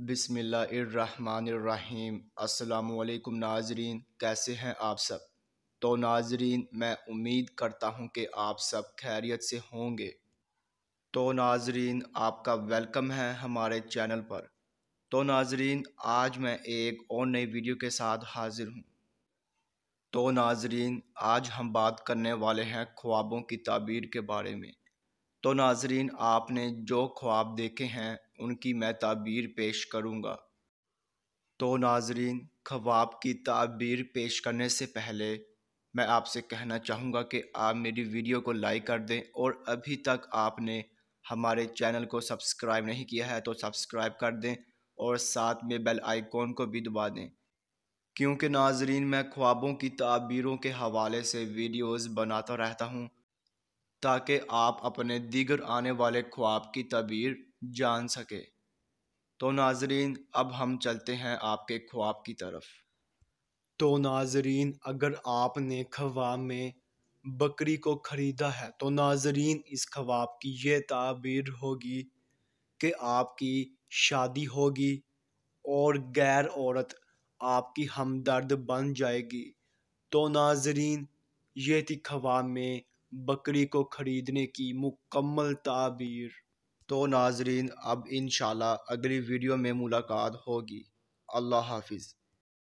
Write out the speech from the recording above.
بسم اللہ الرحمن الرحیم۔ السلام علیکم ناظرین، کیسے ہیں آپ سب؟ تو ناظرین، میں امید کرتا ہوں کہ آپ سب خیریت سے ہوں گے۔ تو ناظرین، آپ کا ویلکم ہے ہمارے چینل پر۔ تو ناظرین، آج میں ایک اور نئی ویڈیو کے ساتھ حاضر ہوں۔ تو ناظرین، آج ہم بات کرنے والے ہیں خوابوں کی تعبیر کے بارے میں۔ تو ناظرین، آپ نے جو خواب دیکھے ہیں ان کی میں تعبیر پیش کروں گا۔ تو ناظرین، خواب کی تعبیر پیش کرنے سے پہلے میں آپ سے کہنا چاہوں گا کہ آپ میری ویڈیو کو لائک کر دیں، اور ابھی تک آپ نے ہمارے چینل کو سبسکرائب نہیں کیا ہے تو سبسکرائب کر دیں، اور ساتھ میں بیل آئیکن کو بھی دبا دیں، کیونکہ ناظرین میں خوابوں کی تعبیروں کے حوالے سے ویڈیوز بناتا رہتا ہوں تاکہ آپ اپنے دیگر آنے والے خواب کی تعبیر جان سکے۔ تو ناظرین، اب ہم چلتے ہیں آپ کے خواب کی طرف۔ تو ناظرین، اگر آپ نے خواب میں بکری کو خریدا ہے تو ناظرین اس خواب کی یہ تعبیر ہوگی کہ آپ کی شادی ہوگی اور غیر عورت آپ کی ہمدرد بن جائے گی۔ تو ناظرین، یہ تھی خواب میں بکری کو خریدنے کی مکمل تعبیر۔ تو ناظرین، اب انشاءاللہ اگلی ویڈیو میں ملاقات ہوگی۔ اللہ حافظ۔